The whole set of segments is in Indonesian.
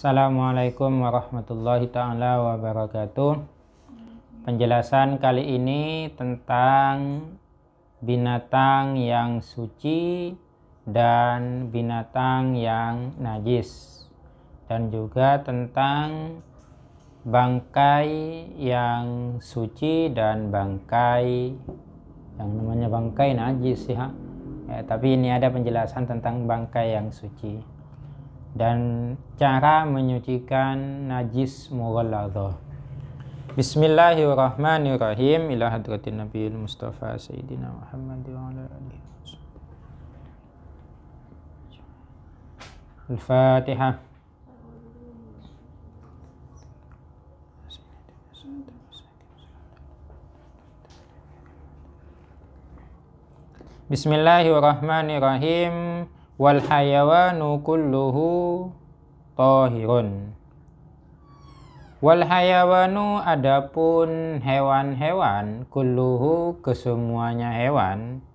Assalamualaikum warahmatullahi ta'ala wabarakatuh. Penjelasan kali ini tentang binatang yang suci dan binatang yang najis, dan juga tentang bangkai yang suci dan bangkai yang namanya bangkai najis ya. Tapi ini ada penjelasan tentang bangkai yang suci dan cara menyucikan najis mughalladhah. Bismillahirrahmanirrahim. Ila hadratin Nabiyil Mustafa Sayyidina Muhammad wa ala alihi. Al-Fatihah. Bismillahirrahmanirrahim. Wal hayawanu kulluhu tahirun. Wal hayawanu adapun hewan-hewan, kulluhu kesemuanya hewan,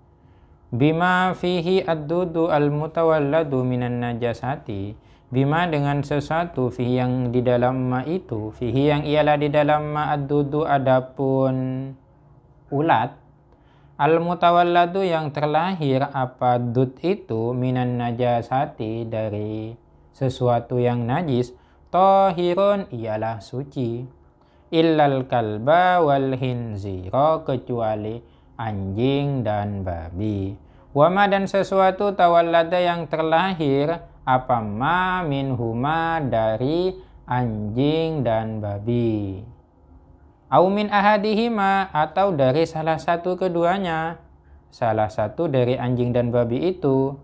bima fihi ad-dudu al-mutawalladu minan najasati, bima dengan sesuatu fihi yang di dalam ma itu, fihi yang ialah di dalam ma ad-dudu adapun ulat, al-mutawalladu yang terlahir apa dud itu minan najasati dari sesuatu yang najis, tahirun ialah suci, illal kalba wal hinzira kecuali anjing dan babi, wama dan sesuatu tawallada yang terlahir apa ma minhuma dari anjing dan babi, au min ahadihima atau dari salah satu keduanya, salah satu dari anjing dan babi itu,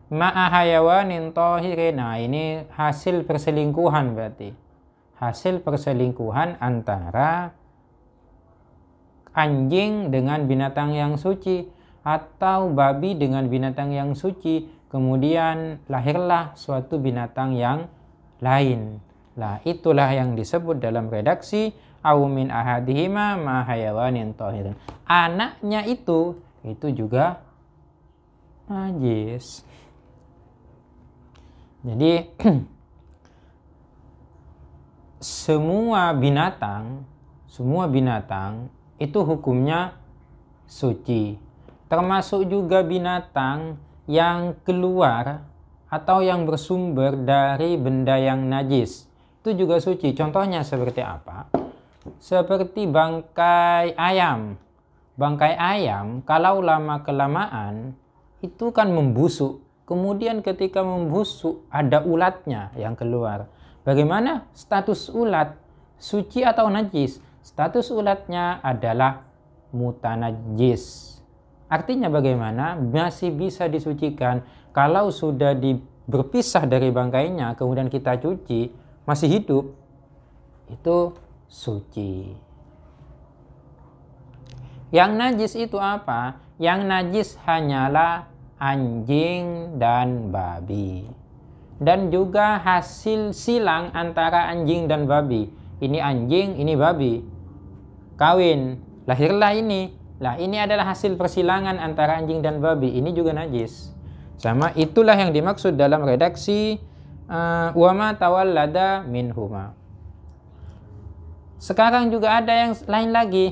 ma'a hayawanin tahirin. Nah, ini hasil perselingkuhan, berarti hasil perselingkuhan antara anjing dengan binatang yang suci atau babi dengan binatang yang suci, kemudian lahirlah suatu binatang yang lain. Nah, itulah yang disebut dalam redaksi au min ahadihima ma hayawanin tahirin. Anaknya itu juga najis. Jadi semua binatang itu hukumnya suci. Termasuk juga binatang yang keluar atau yang bersumber dari benda yang najis, itu juga suci. Contohnya seperti apa? Seperti bangkai ayam. Bangkai ayam kalau lama-kelamaan itu kan membusuk. Kemudian ketika membusuk ada ulatnya yang keluar. Bagaimana status ulat? Suci atau najis? Status ulatnya adalah mutanajis. Artinya bagaimana? Masih bisa disucikan. Kalau sudah berpisah dari bangkainya kemudian kita cuci, masih hidup, itu suci. Yang najis itu apa? Yang najis hanyalah anjing dan babi, dan juga hasil silang antara anjing dan babi. Ini anjing, ini babi, kawin, lahirlah ini. Lah, ini adalah hasil persilangan antara anjing dan babi. Ini juga najis. Sama, itulah yang dimaksud dalam redaksi wama tawallada minhuma. Sekarang juga ada yang lain lagi.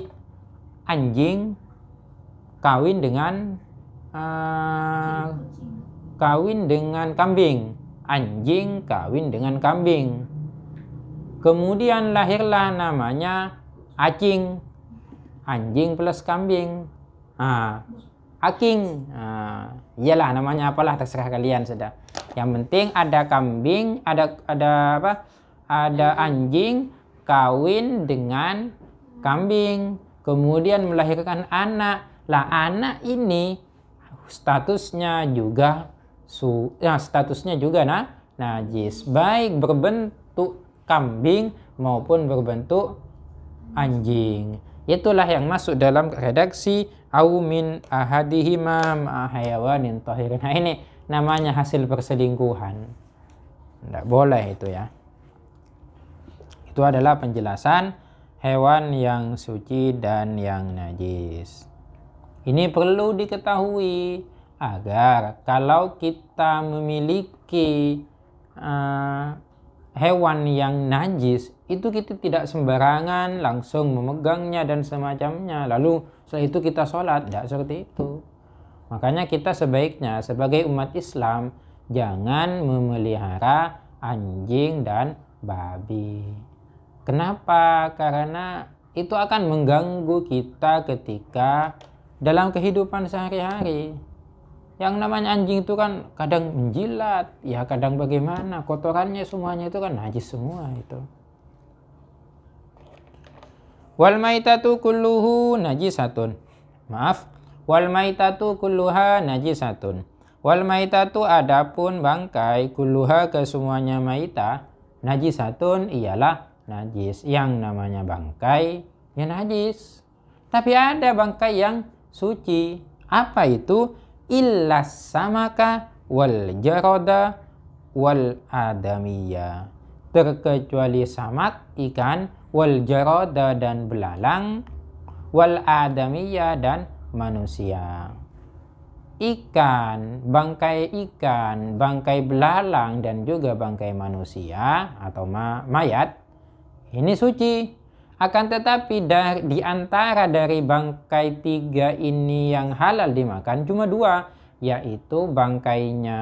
Anjing kawin dengan kambing. Anjing kawin dengan kambing. Kemudian lahirlah namanya acing. Anjing plus kambing. Aking. Iyalah namanya apalah, terserah kalian sudah. Yang penting ada kambing, ada apa? Ada anjing kawin dengan kambing, kemudian melahirkan anak. Lah, anak ini statusnya juga najis, baik berbentuk kambing maupun berbentuk anjing. Itulah yang masuk dalam redaksi au min ahadihima ma hayawanin tahirin. Nah, ini namanya hasil perselingkuhan. Tidak boleh itu ya. Itu adalah penjelasan hewan yang suci dan yang najis. Ini perlu diketahui agar kalau kita memiliki hewan yang najis itu kita tidak sembarangan langsung memegangnya dan semacamnya lalu setelah itu kita sholat, tidak seperti itu. Makanya kita sebaiknya sebagai umat Islam jangan memelihara anjing dan babi. Kenapa? Karena itu akan mengganggu kita ketika dalam kehidupan sehari-hari. Yang namanya anjing itu kan kadang menjilat, ya kadang bagaimana, kotorannya semuanya itu kan najis semua itu. Wal maitatu kulluhu najisatun. Maaf, wal maitatu kulluha najisatun. Wal maitatu adapun bangkai kulluha kesemuanya maita najisatun ialah najis. Yang namanya bangkai ya najis. Tapi ada bangkai yang suci. Apa itu? Illas samaka wal jarada wal adamiyya. Terkecuali samak, ikan, wal jarada dan belalang, wal adamiyya dan manusia. Ikan, bangkai belalang dan juga bangkai manusia atau mayat ini suci. Akan tetapi di antara dari bangkai 3 ini yang halal dimakan cuma 2, yaitu bangkainya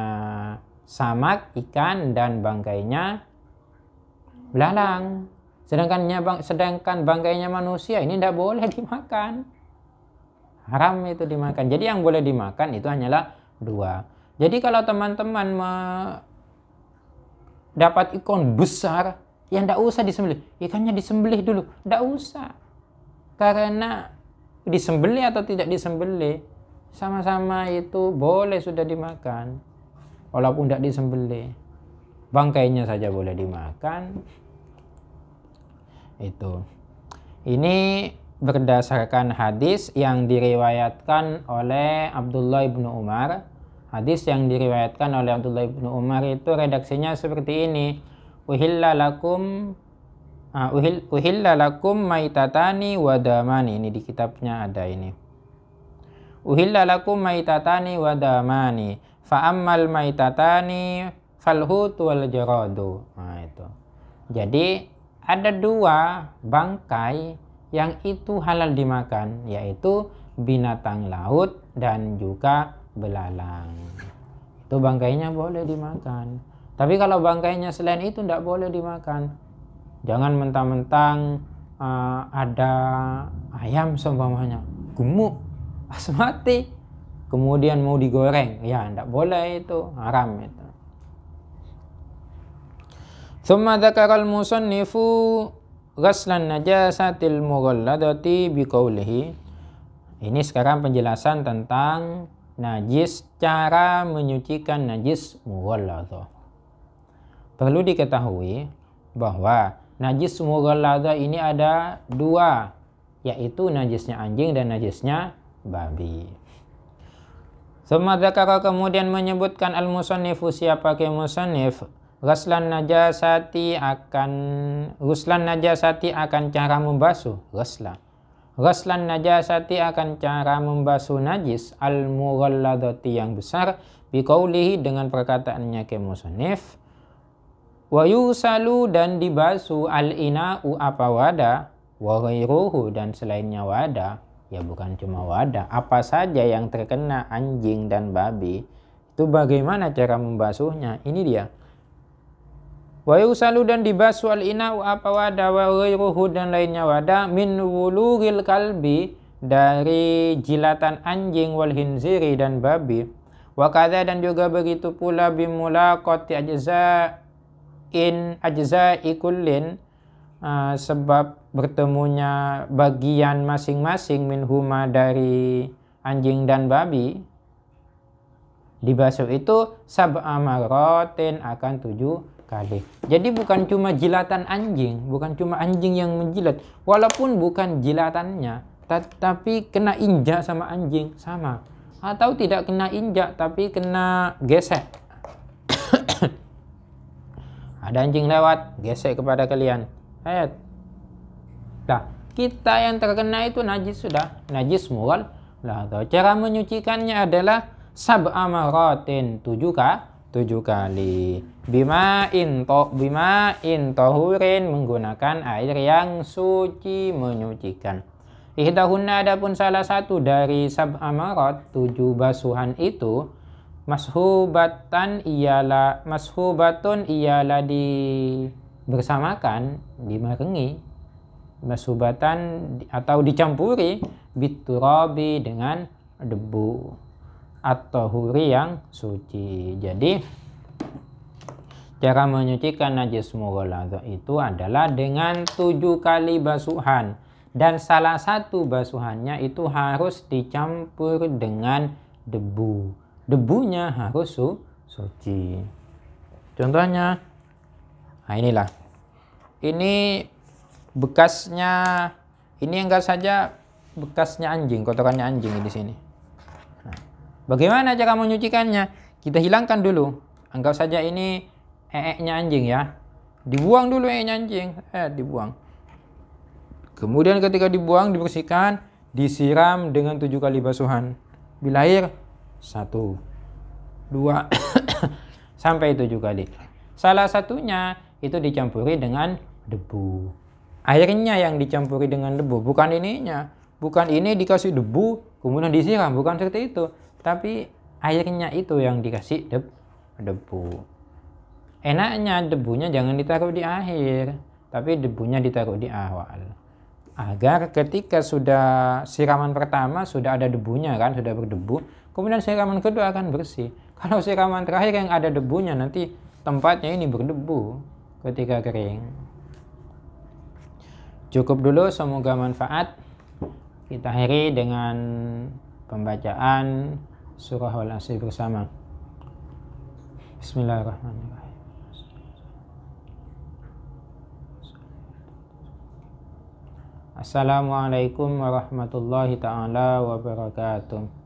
samak, ikan, dan bangkainya belalang. Sedangkan bangkainya manusia ini tidak boleh dimakan. Haram itu dimakan. Jadi yang boleh dimakan itu hanyalah 2. Jadi kalau teman-teman dapat ikan besar, ya tidak usah disembelih. Ikannya disembelih dulu. Tidak usah. Karena disembelih atau tidak disembelih, sama-sama itu boleh sudah dimakan. Walaupun tidak disembelih. Bangkainya saja boleh dimakan. Itu. Ini berdasarkan hadis yang diriwayatkan oleh Abdullah bin Umar. Hadis yang diriwayatkan oleh Abdullah bin Umar itu redaksinya seperti ini. Uhilla lakum maitatani wa damani. Ini di kitabnya ada ini. Uhilla lakum maitatani wa damani. Fa ammal maitatani falhut wal jaradu. Nah itu. Jadi ada 2 bangkai yang itu halal dimakan, yaitu binatang laut dan juga belalang. Itu bangkainya boleh dimakan. Tapi kalau bangkainya selain itu tidak boleh dimakan. Jangan mentang-mentang ada ayam seumpamanya gemuk, mati, kemudian mau digoreng, ya tidak boleh, itu haram itu. Tsumma dzakaral musannifu ghaslan najasatil mughalladati biqaulihi. Ini sekarang penjelasan tentang najis, cara menyucikan najis mughalladah. Perlu diketahui bahwa najis mughalladah ini ada 2, yaitu najisnya anjing dan najisnya babi. Tsumma dzakara, kemudian menyebutkan al-musannifu, siapa ke musannif, ghuslan najasati akan cara membasuh, ghuslan najasati akan cara membasuh najis al-mughalladati yang besar, biqaulihi dengan perkataannya ke musannif, wa yusalu dan dibasuh al-ina'u apa wadah, wa ghairuhu dan selainnya wadah, ya bukan cuma wadah, apa saja yang terkena anjing dan babi, itu bagaimana cara membasuhnya. Ini dia. Wa yusalu dan dibasuh al-ina'u apa wadah, wa ghairuhu dan lainnya wadah, min wulughil kalbi dari jilatan anjing, wal hinziri dan babi, wa kadza dan juga begitu pula bimulaqati ajza'i kullin, sebab bertemunya bagian masing-masing minhuma dari anjing dan babi, dibasuh itu sab'a marratin akan 7 kali. Jadi bukan cuma jilatan anjing, bukan cuma anjing yang menjilat, walaupun bukan jilatannya tapi kena injak sama anjing sama, atau tidak kena injak tapi kena gesek. Ada anjing lewat, gesek kepada kalian. Ayat. Nah, kita yang terkena itu najis sudah, najis mughalladh. Cara menyucikannya adalah sab'a marratin, 7 7 kali. Bima'in tohurin, menggunakan air yang suci, menyucikan. Ihdahunna, adapun salah satu dari sab'a marat, 7 basuhan itu, mashubatun ialah bersamakan, dibarengi, mashubatan atau dicampuri, biturabi, dengan debu atau huri yang suci. Jadi cara menyucikan najis mughalladhah itu adalah dengan 7 kali basuhan, dan salah satu basuhannya itu harus dicampur dengan debu. Debunya harus suci. Contohnya, nah inilah. Ini bekasnya, ini anggap saja bekasnya anjing, kotorannya anjing di sini. Nah, bagaimana cara menyucikannya? Kita hilangkan dulu. Anggap saja ini eeknya anjing ya. Dibuang dulu eeknya anjing, dibuang. Kemudian ketika dibuang, dibersihkan, disiram dengan 7 kali basuhan. Bila air 1, 2 sampai 7 kali. Salah satunya itu dicampuri dengan debu. Airnya yang dicampuri dengan debu, bukan ininya. Bukan ini dikasih debu kemudian disiram, bukan seperti itu. Tapi airnya itu yang dikasih debu. Enaknya debunya jangan ditaruh di akhir, tapi debunya ditaruh di awal. Agar ketika sudah siraman pertama sudah ada debunya kan, sudah berdebu, kemudian siraman kedua akan bersih. Kalau siraman terakhir yang ada debunya, nanti tempatnya ini berdebu ketika kering. Cukup dulu, semoga manfaat. Kita akhiri dengan pembacaan surah Al-Asr bersama. Bismillahirrahmanirrahim. Assalamualaikum warahmatullahi ta'ala wabarakatuh.